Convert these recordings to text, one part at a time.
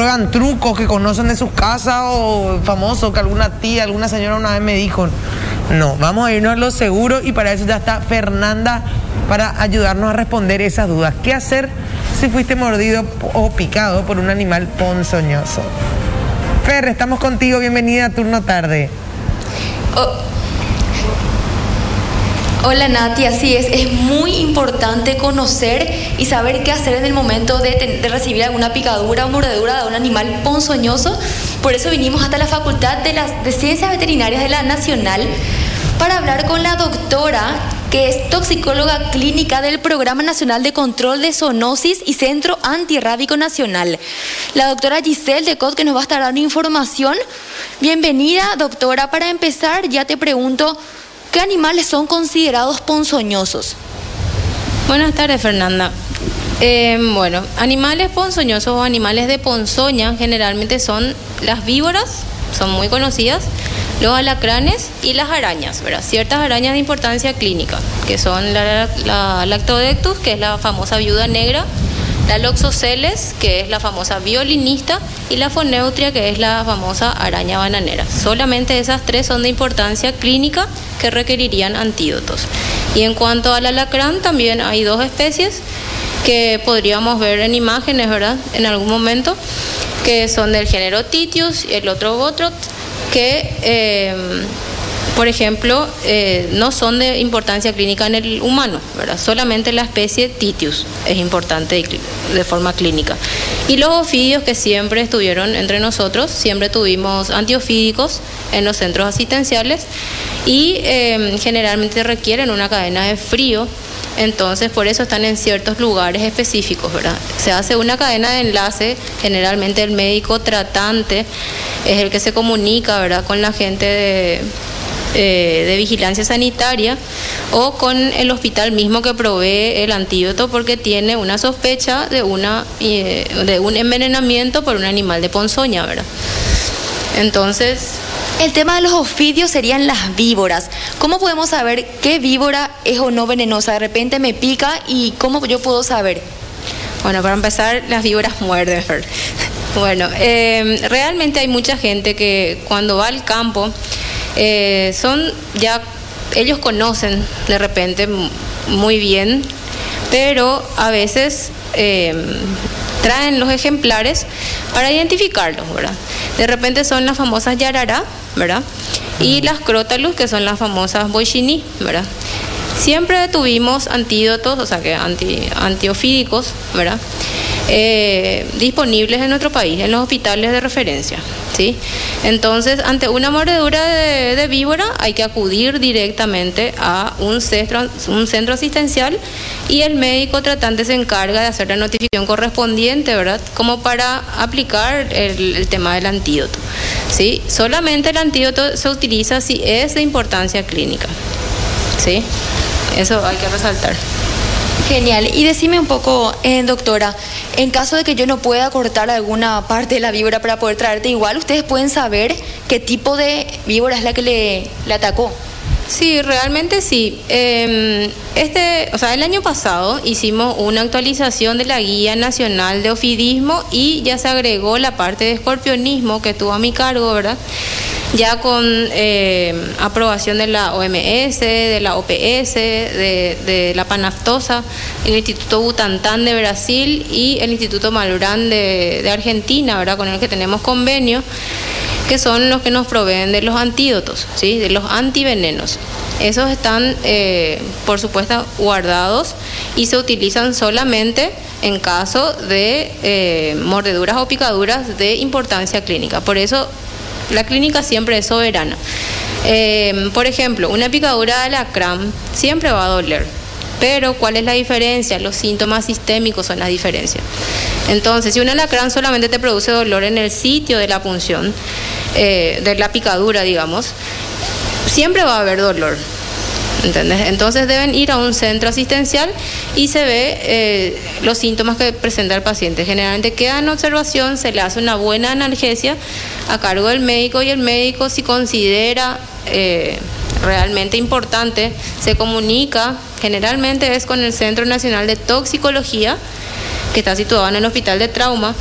prueban trucos que conocen de sus casas o famosos que alguna tía, alguna señora una vez me dijo. No, vamos a irnos a lo seguro y para eso ya está Fernanda para ayudarnos a responder esas dudas. ¿Qué hacer si fuiste mordido o picado por un animal ponzoñoso? Fer, estamos contigo, bienvenida a Turno Tarde. Hola Nati, así es muy importante conocer y saber qué hacer en el momento de recibir alguna picadura o mordedura de un animal ponzoñoso. Por eso vinimos hasta la Facultad de Ciencias Veterinarias de la Nacional para hablar con la doctora, que es toxicóloga clínica del Programa Nacional de Control de Zoonosis y Centro Antirrábico Nacional. La doctora Giselle Decot, que nos va a estar dando información. Bienvenida, doctora. Para empezar, ya te pregunto, ¿qué animales son considerados ponzoñosos? Buenas tardes, Fernanda. Bueno, animales ponzoñosos o animales de ponzoña generalmente son las víboras, son muy conocidas, los alacranes y las arañas, ¿verdad? Ciertas arañas de importancia clínica, que son la Lactodectus, que es la famosa viuda negra, la Loxoceles, que es la famosa violinista, y la Foneutria, que es la famosa araña bananera. Solamente esas tres son de importancia clínica que requerirían antídotos. Y en cuanto al alacrán, también hay dos especies que podríamos ver en imágenes, ¿verdad?, en algún momento, que son del género Titius y el otro Botrot, que por ejemplo, no son de importancia clínica en el humano, ¿verdad? Solamente la especie Titius es importante de forma clínica. Y los ofidios, que siempre estuvieron entre nosotros, siempre tuvimos antiofídicos en los centros asistenciales y generalmente requieren una cadena de frío. Entonces, por eso están en ciertos lugares específicos, ¿verdad? Se hace una cadena de enlace, generalmente el médico tratante es el que se comunica, ¿verdad?, con la gente de vigilancia sanitaria o con el hospital mismo que provee el antídoto porque tiene una sospecha de un envenenamiento por un animal de ponzoña, ¿verdad? Entonces, el tema de los ofidios serían las víboras. ¿Cómo podemos saber qué víbora es o no venenosa? De repente me pica y ¿cómo yo puedo saber? Bueno, para empezar, las víboras muerden. Bueno, realmente hay mucha gente que cuando va al campo, ellos conocen de repente muy bien, pero a veces traen los ejemplares para identificarlos, ¿verdad? De repente son las famosas yarará, ¿verdad? Y las crótalus, que son las famosas boichiní, ¿verdad? Siempre tuvimos antídotos, o sea que antiofídicos, ¿verdad?, disponibles en nuestro país, en los hospitales de referencia, ¿sí? Entonces, ante una mordedura de víbora hay que acudir directamente a un centro asistencial y el médico tratante se encarga de hacer la notificación correspondiente, ¿verdad?, como para aplicar el tema del antídoto, ¿sí? Solamente el antídoto se utiliza si es de importancia clínica, ¿sí? Eso hay que resaltar. Genial. Y decime un poco, doctora, en caso de que yo no pueda cortar alguna parte de la víbora para poder traerte igual, ¿ustedes pueden saber qué tipo de víbora es la que le atacó? Sí, realmente sí. El año pasado hicimos una actualización de la Guía Nacional de Ofidismo y ya se agregó la parte de escorpionismo que estuvo a mi cargo, ¿verdad?, ya con aprobación de la OMS, de la OPS, de la Panaftosa, el Instituto Butantan de Brasil y el Instituto Malbrán de Argentina, ¿verdad?, con el que tenemos convenio, que son los que nos proveen de los antídotos, ¿sí?, de los antivenenos. Esos están, por supuesto, guardados y se utilizan solamente en caso de mordeduras o picaduras de importancia clínica. Por eso, la clínica siempre es soberana. Por ejemplo, una picadura de alacrán siempre va a doler, pero ¿cuál es la diferencia? Los síntomas sistémicos son la diferencia. Entonces, si un alacrán solamente te produce dolor en el sitio de la punción, de la picadura, digamos, siempre va a haber dolor, ¿entendés? Entonces deben ir a un centro asistencial y se ve los síntomas que presenta el paciente. Generalmente queda en observación, se le hace una buena analgesia a cargo del médico y el médico, si considera realmente importante, se comunica, generalmente es con el Centro Nacional de Toxicología, que está situado en el Hospital de Trauma,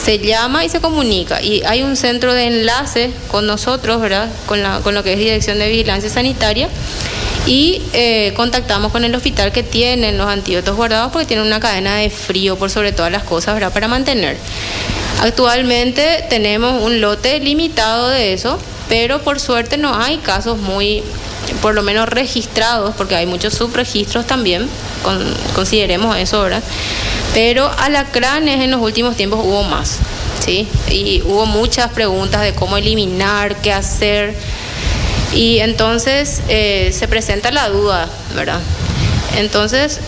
se llama y se comunica. Y hay un centro de enlace con nosotros, ¿verdad? Con lo que es Dirección de Vigilancia Sanitaria. Y contactamos con el hospital que tienen los antídotos guardados porque tienen una cadena de frío por sobre todas las cosas, ¿verdad? Para mantener. Actualmente tenemos un lote limitado de eso, pero por suerte no hay casos muy, por lo menos registrados, porque hay muchos subregistros también, consideremos eso, ¿verdad? Pero alacranes en los últimos tiempos hubo más, ¿sí? Y hubo muchas preguntas de cómo eliminar, qué hacer. Y entonces se presenta la duda, ¿verdad? Entonces,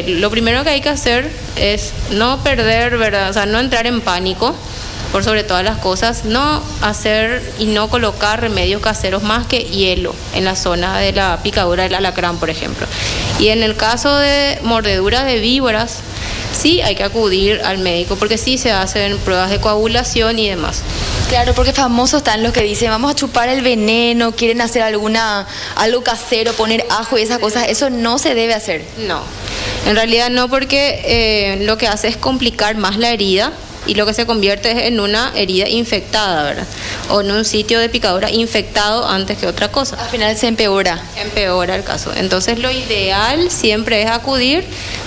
lo primero que hay que hacer es no perder, ¿verdad? O sea, no entrar en pánico, por sobre todas las cosas, no hacer y no colocar remedios caseros más que hielo en la zona de la picadura del alacrán, por ejemplo. Y en el caso de mordeduras de víboras, sí hay que acudir al médico, porque sí se hacen pruebas de coagulación y demás. Claro, porque famosos están los que dicen, vamos a chupar el veneno, quieren hacer algo casero, poner ajo y esas cosas. Eso no se debe hacer. No, en realidad no, porque lo que hace es complicar más la herida y lo que se convierte es en una herida infectada, ¿verdad? O en un sitio de picadura infectado antes que otra cosa. Al final se empeora. Empeora el caso. Entonces lo ideal siempre es acudir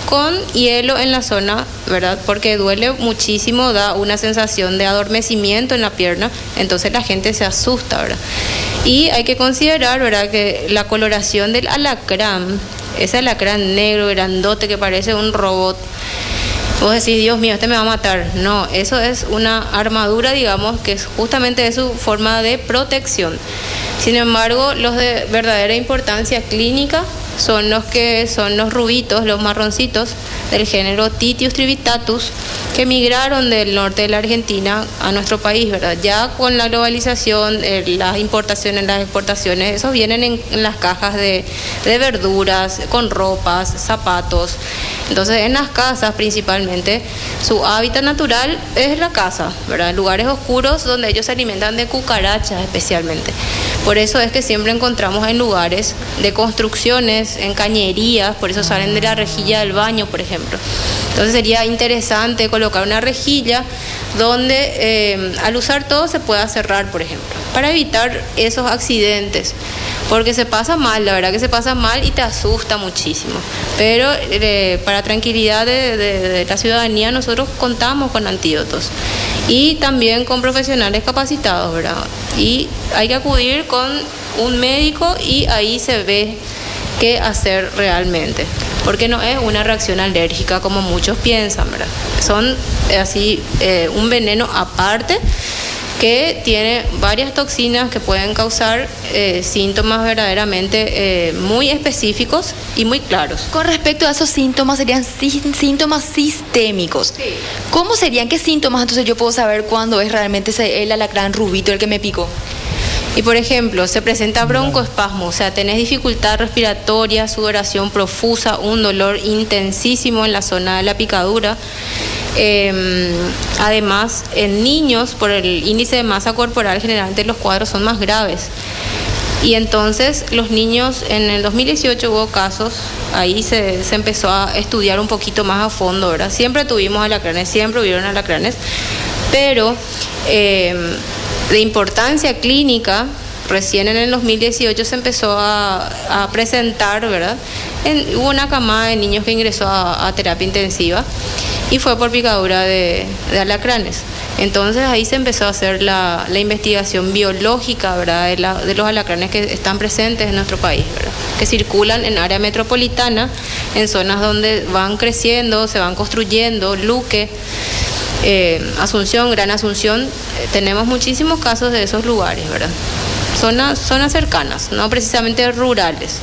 con hielo en la zona, ¿verdad? Porque duele muchísimo, da una sensación de adormecimiento en la pierna, entonces la gente se asusta, ¿verdad? Y hay que considerar, ¿verdad?, que la coloración del alacrán, ese alacrán negro, grandote, que parece un robot, vos decís, Dios mío, este me va a matar. No, eso es una armadura, digamos, que es justamente de su forma de protección. Sin embargo, los de verdadera importancia clínica son los rubitos, los marroncitos del género Titius trivitatus, que migraron del norte de la Argentina a nuestro país, ¿verdad? Ya con la globalización, las importaciones, las exportaciones, esos vienen en las cajas de verduras, con ropas, zapatos. Entonces, en las casas principalmente, su hábitat natural es la casa, ¿verdad? Lugares oscuros donde ellos se alimentan de cucarachas especialmente. Por eso es que siempre encontramos en lugares de construcciones, en cañerías, por eso salen de la rejilla del baño, por ejemplo. Entonces sería interesante colocar una rejilla donde al usar todo se pueda cerrar, por ejemplo, para evitar esos accidentes, porque se pasa mal, la verdad que se pasa mal y te asusta muchísimo. Pero para tranquilidad de la ciudadanía, nosotros contamos con antídotos y también con profesionales capacitados, ¿verdad? Y hay que acudir con un médico y ahí se ve qué hacer realmente, porque no es una reacción alérgica como muchos piensan, ¿verdad? Son así un veneno aparte que tiene varias toxinas que pueden causar síntomas verdaderamente muy específicos y muy claros. Con respecto a esos síntomas, serían síntomas sistémicos. Sí. ¿Cómo serían? ¿Qué síntomas entonces yo puedo saber cuándo es realmente el alacrán rubito el que me picó? Y por ejemplo, se presenta broncoespasmo, o sea, tenés dificultad respiratoria, sudoración profusa, un dolor intensísimo en la zona de la picadura. Además, en niños, por el índice de masa corporal, generalmente los cuadros son más graves. Y entonces los niños, en el 2018 hubo casos, ahí se empezó a estudiar un poquito más a fondo, ¿verdad? Siempre tuvimos alacranes, siempre hubieron alacranes, pero de importancia clínica, recién en el 2018 se empezó a presentar, ¿verdad? Hubo una camada de niños que ingresó a terapia intensiva y fue por picadura de alacranes. Entonces ahí se empezó a hacer la investigación biológica, ¿verdad?, de los alacranes que están presentes en nuestro país, ¿verdad?, que circulan en área metropolitana, en zonas donde van creciendo, se van construyendo, Luque, Asunción, Gran Asunción, tenemos muchísimos casos de esos lugares, ¿verdad? Zonas cercanas, no precisamente rurales.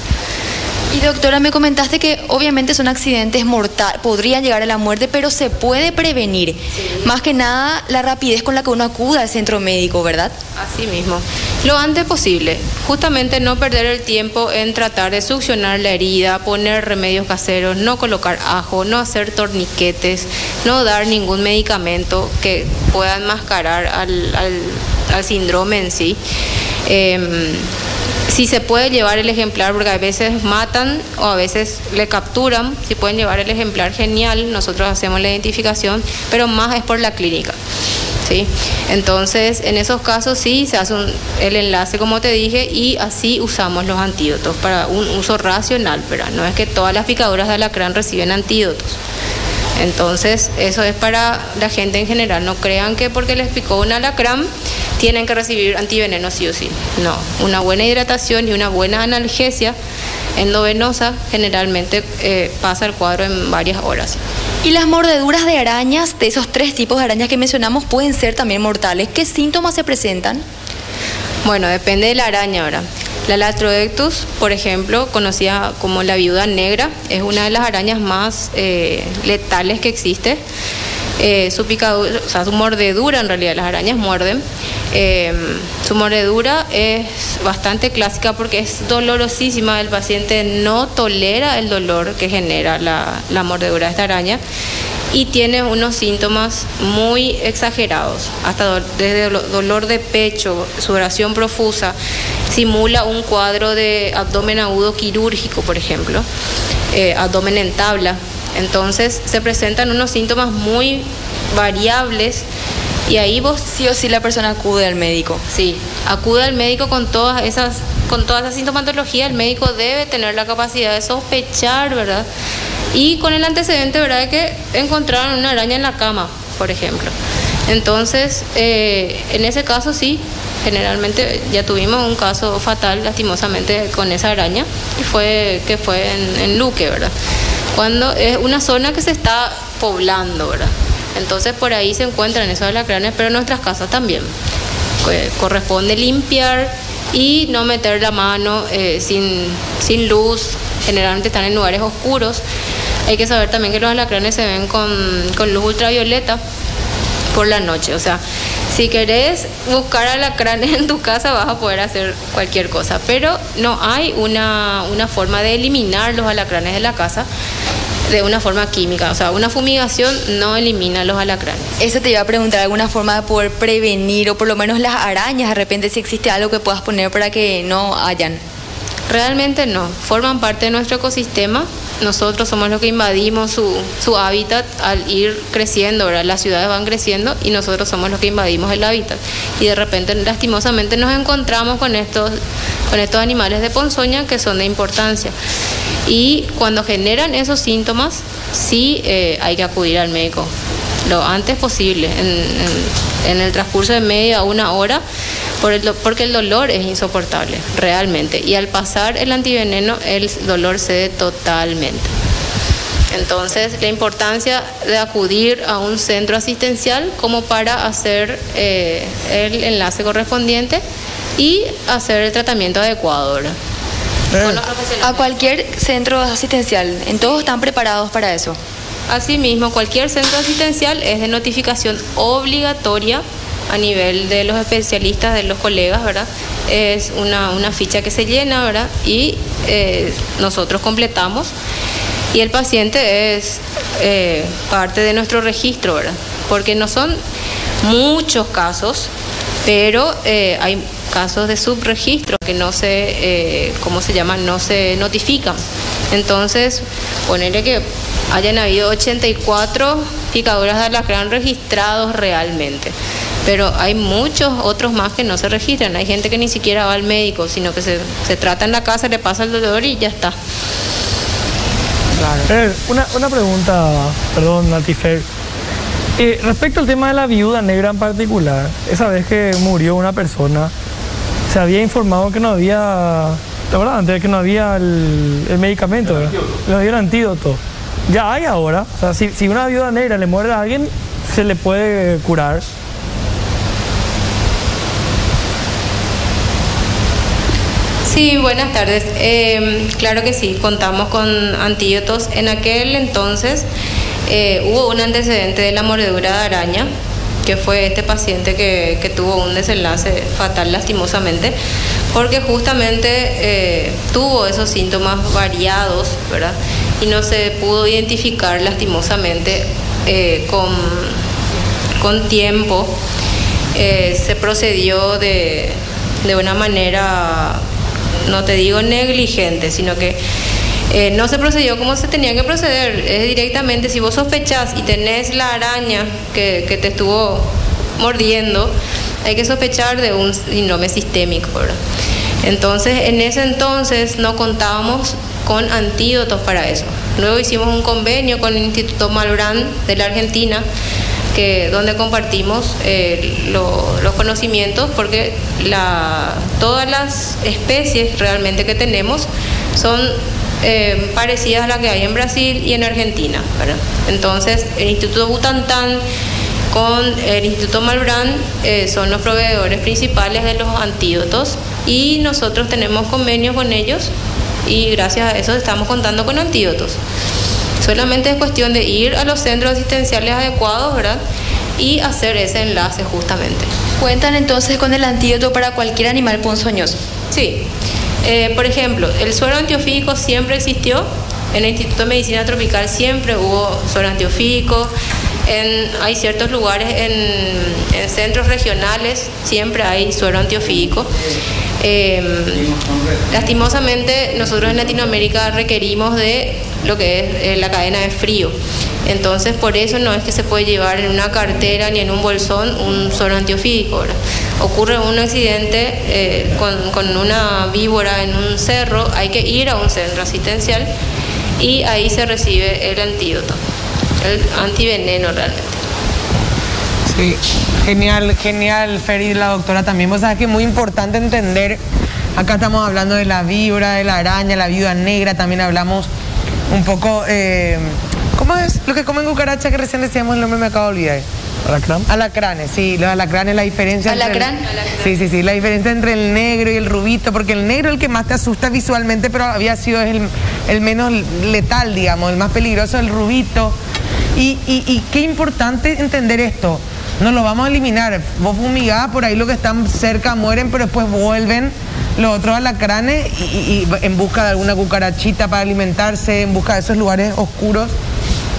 Y doctora, me comentaste que obviamente son accidentes mortales, podrían llegar a la muerte, pero se puede prevenir. Sí. Más que nada la rapidez con la que uno acuda al centro médico, ¿verdad? Así mismo, lo antes posible. Justamente no perder el tiempo en tratar de succionar la herida, poner remedios caseros, no colocar ajo, no hacer torniquetes, no dar ningún medicamento que pueda enmascarar al síndrome en sí. Si se puede llevar el ejemplar, porque a veces matan o a veces le capturan, si pueden llevar el ejemplar, genial, nosotros hacemos la identificación, pero más es por la clínica. ¿sí? Entonces, en esos casos sí se hace el enlace, como te dije, y así usamos los antídotos para un uso racional, pero no es que todas las picaduras de alacrán reciben antídotos. Entonces, eso es para la gente en general. No crean que porque les picó un alacrán tienen que recibir antiveneno sí o sí. No, una buena hidratación y una buena analgesia endovenosa generalmente pasa el cuadro en varias horas. Y las mordeduras de arañas, de esos 3 tipos de arañas que mencionamos, pueden ser también mortales. ¿Qué síntomas se presentan? Bueno, depende de la araña ahora. La Latrodectus, por ejemplo, conocida como la viuda negra, es una de las arañas más letales que existe. Su picadura, o sea, su mordedura, en realidad las arañas muerden. Su mordedura es bastante clásica porque es dolorosísima. El paciente no tolera el dolor que genera la mordedura de esta araña y tiene unos síntomas muy exagerados, hasta desde dolor de pecho, sudoración profusa, simula un cuadro de abdomen agudo quirúrgico, por ejemplo, abdomen en tabla. Entonces se presentan unos síntomas muy variables y ahí vos sí o sí la persona acude al médico. Sí, acude al médico con toda esa sintomatología. El médico debe tener la capacidad de sospechar, ¿verdad? Y con el antecedente, ¿verdad?, de que encontraron una araña en la cama, por ejemplo. Entonces, en ese caso sí, generalmente ya tuvimos un caso fatal, lastimosamente, con esa araña, y fue en Luque, ¿verdad? Cuando es una zona que se está poblando, ¿verdad? Entonces por ahí se encuentran esos alacranes, pero en nuestras casas también. Corresponde limpiar y no meter la mano sin luz. Generalmente están en lugares oscuros. Hay que saber también que los alacranes se ven con luz ultravioleta por la noche. O sea, si querés buscar alacranes en tu casa vas a poder hacer cualquier cosa, pero no hay una forma de eliminar los alacranes de la casa de una forma química. O sea, una fumigación no elimina los alacranes. Eso te iba a preguntar, alguna forma de poder prevenir, o por lo menos las arañas, de repente, si existe algo que puedas poner para que no hayan. Realmente no, forman parte de nuestro ecosistema. Nosotros somos los que invadimos su hábitat al ir creciendo, ¿verdad? Las ciudades van creciendo y nosotros somos los que invadimos el hábitat. Y de repente, lastimosamente, nos encontramos con estos animales de ponzoña que son de importancia. Y cuando generan esos síntomas, sí hay que acudir al médico lo antes posible, en el transcurso de media a una hora, porque el dolor es insoportable, realmente. Y al pasar el antiveneno, el dolor cede totalmente. Entonces, la importancia de acudir a un centro asistencial como para hacer el enlace correspondiente y hacer el tratamiento adecuado, ¿verdad? A cualquier centro asistencial, ¿en todos están preparados para eso? Asimismo, cualquier centro asistencial es de notificación obligatoria a nivel de los especialistas, de los colegas, ¿verdad? Es una ficha que se llena, ¿verdad? Y nosotros completamos y el paciente es parte de nuestro registro, ¿verdad? Porque no son muchos casos, pero hay casos de subregistro que no se, no se notifican. Entonces, ponerle que hayan habido 84 picaduras de alacrán registrados realmente, pero hay muchos otros más que no se registran. Hay gente que ni siquiera va al médico, sino que se trata en la casa, le pasa el dolor y ya está. Claro. Una pregunta, perdón, Natifer. Respecto al tema de la viuda negra en particular, esa vez que murió una persona, se había informado que no había, la verdad, antes que no había el medicamento, ¿verdad? No había el antídoto. Ya hay ahora, o sea, si una viuda negra le muere a alguien, se le puede curar. Sí, buenas tardes. Claro que sí, contamos con antídotos. En aquel entonces hubo un antecedente de la mordedura de araña, que fue este paciente que tuvo un desenlace fatal, lastimosamente, porque justamente tuvo esos síntomas variados, ¿verdad? Y no se pudo identificar, lastimosamente, con tiempo. Se procedió de una manera, no te digo negligente, sino que no se procedió como se tenía que proceder. Es directamente, si vos sospechás y tenés la araña que te estuvo mordiendo, hay que sospechar de un síndrome sistémico, ¿verdad? Entonces, en ese entonces no contábamos con antídotos para eso. Luego hicimos un convenio con el Instituto Malbrán de la Argentina, donde compartimos los conocimientos, porque todas las especies realmente que tenemos son parecidas a las que hay en Brasil y en Argentina, ¿verdad? Entonces, el Instituto Butantan con el Instituto Malbrán son los proveedores principales de los antídotos, y nosotros tenemos convenios con ellos, y gracias a eso estamos contando con antídotos. Solamente es cuestión de ir a los centros asistenciales adecuados, ¿verdad? Y hacer ese enlace justamente. ¿Cuentan entonces con el antídoto para cualquier animal ponzoñoso? Sí. Por ejemplo, el suero antiofídico siempre existió. En el Instituto de Medicina Tropical siempre hubo suero antiofídico. Hay ciertos lugares en centros regionales, siempre hay suero antiofídico. Lastimosamente, nosotros en Latinoamérica requerimos de lo que es la cadena de frío. Entonces, por eso no es que se puede llevar en una cartera ni en un bolsón un suero antiofídico, ¿verdad? Ocurre un accidente con una víbora en un cerro, hay que ir a un centro asistencial y ahí se recibe el antídoto, el antiveneno realmente. Sí, genial, genial, Fer, y la doctora también. Vos sabés que es muy importante entender, acá estamos hablando de la víbora, de la araña, la viuda negra, también hablamos un poco, ¿cómo es lo que comen cucarachas que recién decíamos? El nombre me acabo de olvidar. ¿Alacrán? Alacranes, sí, los alacranes, la diferencia ¿Alacrán? Sí, la diferencia entre el negro y el rubito, porque el negro es el que más te asusta visualmente, pero había sido el menos letal, digamos, el más peligroso, el rubito. Y qué importante entender esto. No lo vamos a eliminar. Vos fumigás, por ahí los que están cerca mueren, pero después vuelven los otros alacranes y en busca de alguna cucarachita para alimentarse, en busca de esos lugares oscuros,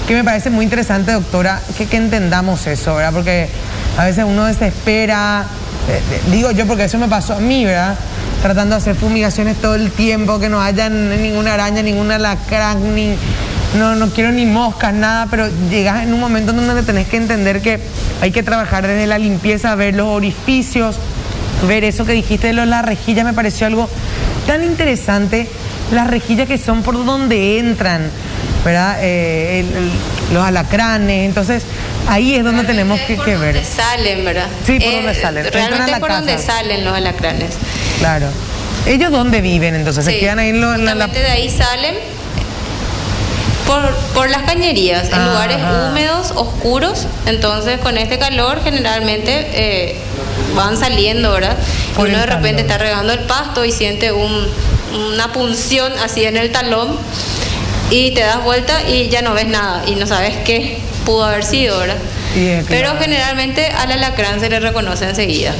que me parece muy interesante, doctora, que entendamos eso, ¿verdad? Porque a veces uno desespera, digo yo porque eso me pasó a mí, ¿verdad? Tratando de hacer fumigaciones todo el tiempo, que no haya ninguna araña, ningún alacrán, no quiero ni moscas, nada, pero llegas en un momento en donde tenés que entender que hay que trabajar desde la limpieza, ver los orificios, ver eso que dijiste de las rejillas, me pareció algo tan interesante, las rejillas que son por donde entran, ¿verdad? Los alacranes, entonces ahí es donde tenemos que ver. Por donde salen, ¿verdad? Sí, por donde salen. Realmente es por donde salen los alacranes. Claro. ¿Ellos dónde viven entonces? Sí, ¿Se quedan ahí de ahí salen por las cañerías, en lugares húmedos, oscuros. Entonces, con este calor generalmente van saliendo, ¿verdad? Y uno de repente está regando el pasto y siente una punción así en el talón, y te das vuelta y ya no ves nada y no sabes qué pudo haber sido, ¿verdad? Claro. Pero generalmente al alacrán se le reconoce enseguida.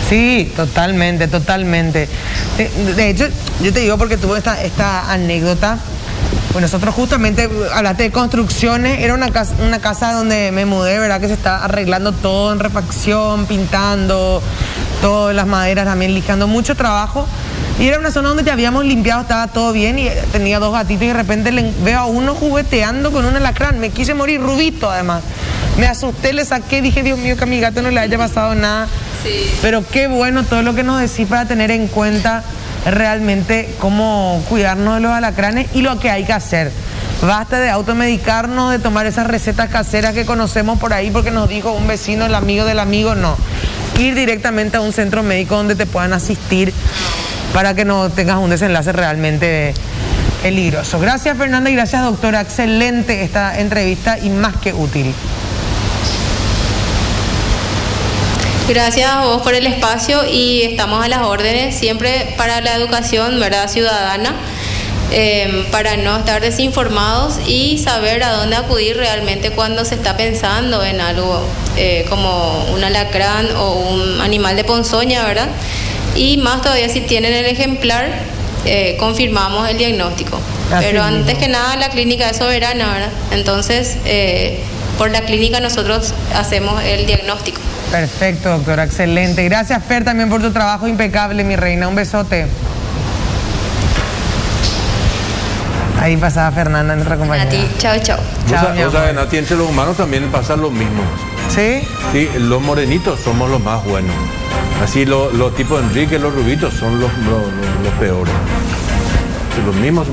Sí, totalmente. De hecho, yo te digo porque tuve esta anécdota. Pues nosotros justamente, hablaste de construcciones, era una casa donde me mudé, ¿verdad? Que se está arreglando todo en refacción, pintando, todas las maderas también, lijando, mucho trabajo. Y era una zona donde ya habíamos limpiado, estaba todo bien, y tenía 2 gatitos, y de repente veo a uno jugueteando con un alacrán. Me quise morir, rubito además. Me asusté, le saqué, dije, Dios mío, que a mi gato no le haya pasado nada. Sí. Pero qué bueno todo lo que nos decís para tener en cuenta realmente cómo cuidarnos de los alacranes y lo que hay que hacer. Basta de automedicarnos, de tomar esas recetas caseras que conocemos por ahí porque nos dijo un vecino, el amigo del amigo, no. Ir directamente a un centro médico donde te puedan asistir para que no tengas un desenlace realmente peligroso. Gracias, Fernanda, y gracias, doctora. Excelente esta entrevista y más que útil. Gracias a vos por el espacio, y estamos a las órdenes siempre para la educación, ¿verdad?, ciudadana, para no estar desinformados y saber a dónde acudir realmente cuando se está pensando en algo como un alacrán o un animal de ponzoña, ¿verdad? Y más todavía si tienen el ejemplar, confirmamos el diagnóstico. Pero antes que nada la clínica es soberana, ¿verdad? Entonces, por la clínica nosotros hacemos el diagnóstico. Perfecto, doctora, excelente. Gracias, Fer, también por tu trabajo impecable, mi reina. Un besote. Ahí pasaba Fernanda, nuestra compañera. A ti, chao. Chao, o sea, Nati, entre los humanos también pasa lo mismo. ¿Sí? Sí, los morenitos somos los más buenos. Así los tipos de Enrique, los rubitos son los peores. Los mismos.